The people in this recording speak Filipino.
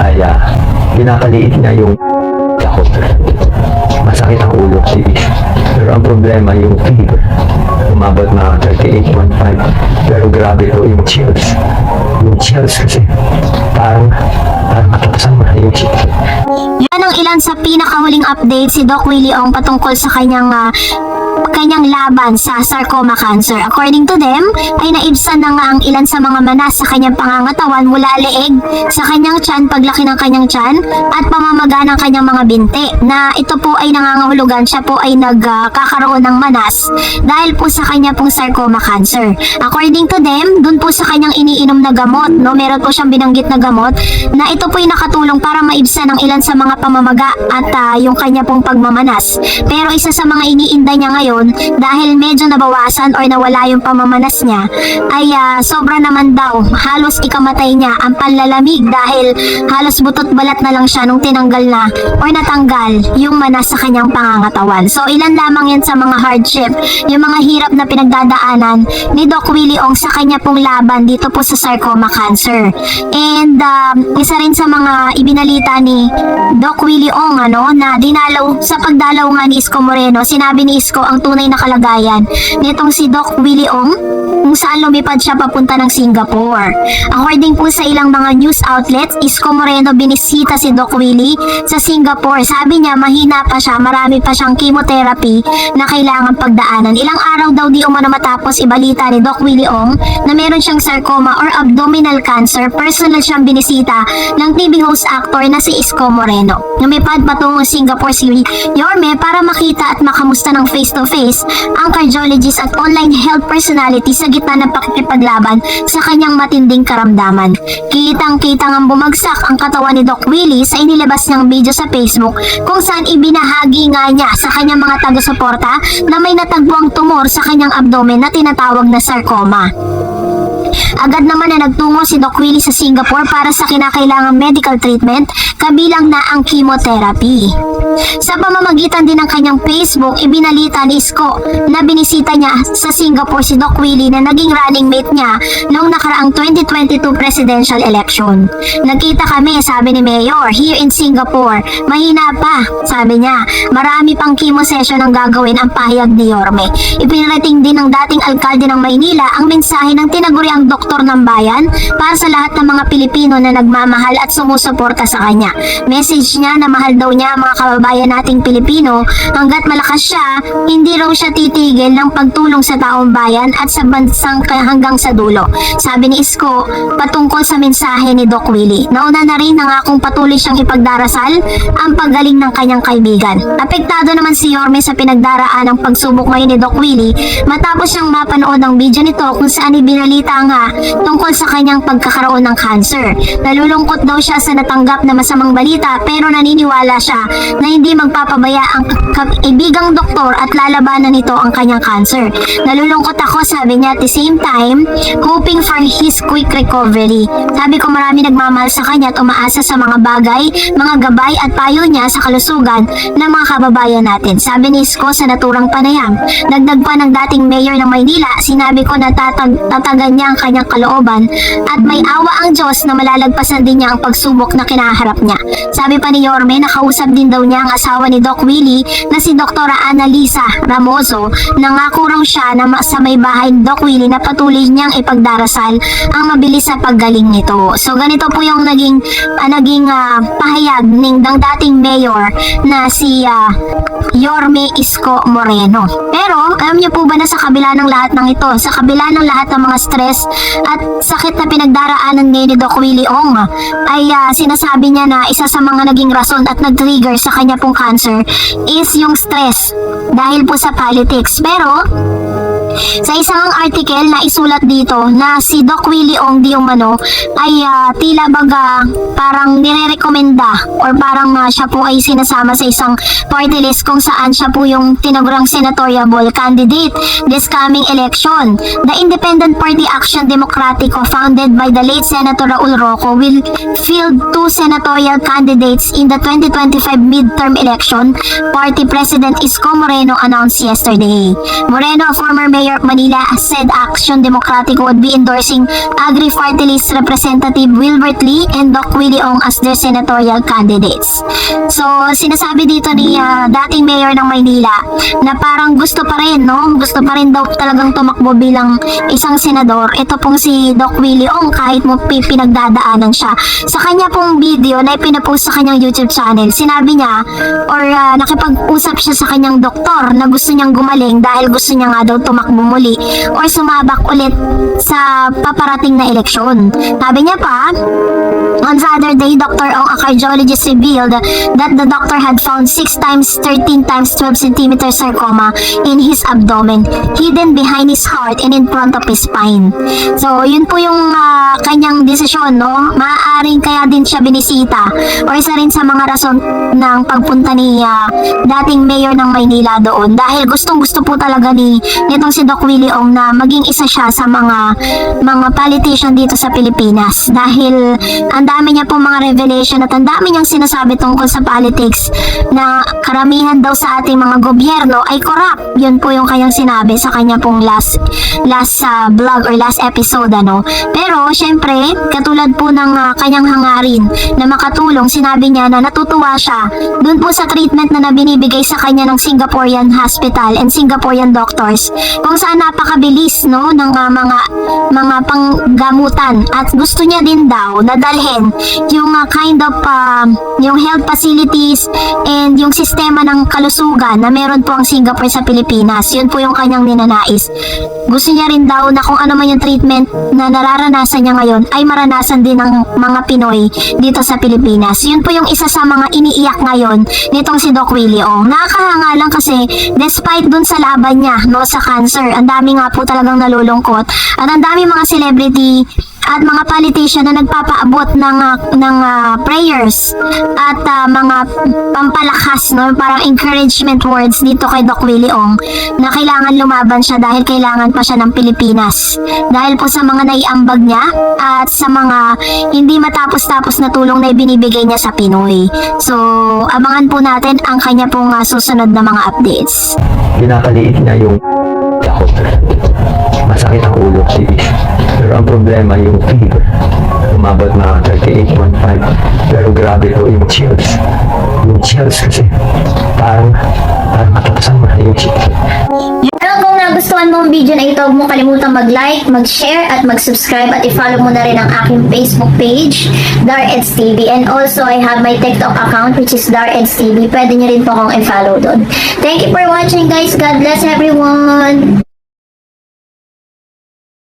ay pinapaliit niya yung ako. Masakit ang ulo, serious. Pero ang problema yung fever. Umabot na 38.5. Pero grabe to yung chills. Yung chills kasi parang matapasang mo na yung chills. Yan ang ilan sa pinakahuling update si Doc Willie Ong patungkol sa kanyang laban sa sarcoma cancer. According to them, ay naibsan na nga ang ilan sa mga manas sa kanyang pangangatawan mula leeg, sa kanyang tiyan, paglaki ng kanyang tiyan, at pamamaga ng kanyang mga binti, na ito po ay nangangahulugan siya po ay nagkakaroon ng manas dahil po sa kanya pong sarcoma cancer. According to them, dun po sa kanyang iniinom na gamot, no, meron po siyang binanggit na gamot na ito po ay nakatulong para maibsan ang ilan sa mga pamamaga at yung kanya pong pagmamanas. Pero isa sa mga iniinda niya ngayon, dahil medyo nabawasan or nawala yung pamamanas niya, ay sobra naman daw, halos ikamatay niya ang panlalamig dahil halos butot balat na lang siya nung tinanggal na or natanggal yung manas sa kanyang pangangatawan. So ilan lamang yan sa mga hardship, yung mga hirap na pinagdadaanan ni Doc Willie Ong sa kanya pong laban dito po sa sarcoma cancer. And isa rin sa mga ibinalita ni Doc Willie Ong na dinalaw sa pagdalaw nga ni Isko Moreno, sinabi ni Isko ang tunay na kalagayan nitong si Doc Willie Ong kung saan lumipad siya papunta ng Singapore. According po sa ilang mga news outlets, Isko Moreno binisita si Doc Willie sa Singapore. Sabi niya mahina pa siya, marami pa siyang chemotherapy na kailangan pagdaanan. Ilang araw daw di umano matapos ibalita ni Doc Willie Ong na meron siyang sarcoma or abdominal cancer, personal siyang binisita ng TV host actor na si Isko Moreno. Lumipad patungo Singapore si Yorme para makita at makamusta ng face-to-face ang cardiologist at online health personality sa gitna ng pakikipaglaban sa kanyang matinding karamdaman. Kitang-kita ngang bumagsak ang katawan ni Doc Willie sa inilabas niyang video sa Facebook kung saan ibinahagi nga niya sa kanyang mga taga-suporta na may natagpuang tumor sa kanyang abdomen na tinatawag na sarcoma. Agad naman na nagtungo si Doc Willie sa Singapore para sa kinakailangang medical treatment, kabilang na ang chemotherapy. Sa pamamagitan din ng kanyang Facebook, ibinalita ni Isko na binisita niya sa Singapore si Doc Willie na naging running mate niya noong nakaraang 2022 presidential election. Nagkita kami, sabi ni Mayor, here in Singapore. Mahina pa, sabi niya. Marami pang chemo session ang gagawin ang pahayag ni Yorme. Ipinarating din ng dating alkalde ng Maynila ang mensahe ng tinaguriang doktor ng bayan para sa lahat ng mga Pilipino na nagmamahal at sumusuporta sa kanya. Message niya na mahal daw niya ang mga kababayan nating Pilipino, hanggat malakas siya, hindi raw siya titigil ng pagtulong sa taong bayan at sa bansang hanggang sa dulo. Sabi ni Isko patungkol sa mensahe ni Doc Willie. Nauna na rin nangakong patuloy siyang ipagdarasal ang paggaling ng kanyang kaibigan. Apektado naman si Yorme sa pinagdaraan ng pagsubok ngayon ni Doc Willie matapos siyang mapanood ang video nito kung saan ibinalita nga tungkol sa kanyang pagkakaroon ng cancer. Nalulungkot daw siya sa natanggap na masamang balita, pero naniniwala siya na hindi magpapabaya ang kaibigang doktor at lalabanan nito ang kanyang cancer. Nalulungkot ako, sabi niya, at the same time hoping for his quick recovery. Sabi ko marami nagmamahal sa kanya at umaasa sa mga bagay, mga gabay at payo niya sa kalusugan ng mga kababayan natin. Sabi ni Isko sa naturang panayam. Dagdag pa ng dating mayor ng Maynila, sinabi ko na tatagan niya ang kanyang kalooban at may awa ang Diyos na malalagpasan din niya ang pagsubok na kinaharap niya. Sabi pa ni Yorme, nakausap din daw niya ang asawa ni Doc Willie na si Dr. Annalisa Ramoso. Nangako raw siya na sa may bahay ni Doc Willie na patuloy niyang ipagdarasal ang mabilis sa paggaling nito. So ganito po yung naging pahayag ng dating mayor na si Yorme Isko Moreno. Pero alam niyo po ba na sa kabila ng lahat ng ito, sa kabila ng lahat ng mga stress at sakit na pinagdaraanan ni Doc Willie Ong, ay sinasabi niya na isa sa mga naging rason at nag-trigger sa kanya pong cancer is yung stress dahil po sa politics. Pero sa isang article na isulat dito na si Doc Willie Ong di umano ay tila baga parang nirerekomenda or parang siya po ay sinasama sa isang party list kung saan siya po yung tinagurang senatorial candidate this coming election. The Independent Party Action Democratico, founded by the late Senator Raul Roco, will field 2 senatorial candidates in the 2025 midterm election, Party President Isko Moreno announced yesterday. Moreno, a former mayor Mayor of Manila said Action Democratic would be endorsing Agri-Party List Representative Wilbert Lee and Doc Willie Ong as their senatorial candidates. So, sinasabi dito ni dating Mayor ng Maynila na parang gusto pa rin, no? Gusto pa rin daw talagang tumakbo bilang isang senador. Ito pong si Doc Willie Ong, kahit mo pinagdadaanan siya. Sa kanya pong video na ipinapost sa kanyang YouTube channel, sinabi niya or nakipag-usap siya sa kanyang doktor na gusto niyang gumaling dahil gusto niya nga daw tumakbo muli or sumabak ulit sa paparating na eleksyon. Sabi niya pa, on Saturday, Dr. Ong, a cardiologist, revealed that the doctor had found 6 times 13 times 12 cm sarcoma in his abdomen, hidden behind his heart and in front of his spine. So, yun po yung kanyang desisyon, no? Maaaring kaya din siya binisita or isa rin sa mga rason ng pagpunta ni dating mayor ng Maynila doon dahil gustong-gusto po talaga nitong si Doc Willie Ong na maging isa siya sa mga politician dito sa Pilipinas dahil ang dami niya pong mga revelation at ang dami niyang sinasabi tungkol sa politics na karamihan daw sa ating mga gobyerno ay corrupt. Yun po yung kanyang sinabi sa kanya pong last vlog or last episode, ano. Pero syempre, katulad po ng kanyang hangarin na makatulong, sinabi niya na natutuwa siya dun po sa treatment na binibigay sa kanya ng Singaporean hospital and Singaporean doctors kung saan napakabilis, no, ng mga panggamutan at gusto niya din daw na dalhin yung kind of yung health facilities and yung sistema ng kalusugan na meron po ang Singapore sa Pilipinas. Yun po yung kanyang ninanais. Gusto niya rin daw na kung ano man yung treatment na nararanasan niya ngayon ay maranasan din ng mga Pinoy dito sa Pilipinas. Yun po yung isa sa mga iniiyak ngayon nitong si Doc Willie Ong. Nakakahanga lang kasi despite dun sa laban niya, no, sa cancer, ang dami nga po talagang nalulungkot at ang dami mga celebrity at mga politician na nagpapaabot ng prayers at mga pampalakas, no, parang encouragement words dito kay Doc Willie Ong na kailangan lumaban siya dahil kailangan pa siya ng Pilipinas dahil po sa mga naiambag niya at sa mga hindi matapos-tapos na tulong na ibinibigay niya sa Pinoy. So, abangan po natin ang kanya pong susunod na mga updates. Pinakaliit niya yung yakot. Masakit ang ulo, tipis. Pero ang problema yung fever. Umabot na 38.5. Pero grabe po yung chills. Yung chills kasi parang matatasan mo na yung chills. Pero kung nagustuhan mo ang video na ito, huwag mo kalimutang mag-like, mag-share, at mag-subscribe at i-follow mo na rin ang aking Facebook page, Dareds TV. And also, I have my TikTok account which is Dareds TV. Pwede nyo rin po akong i-follow doon. Thank you for watching, guys. God bless everyone!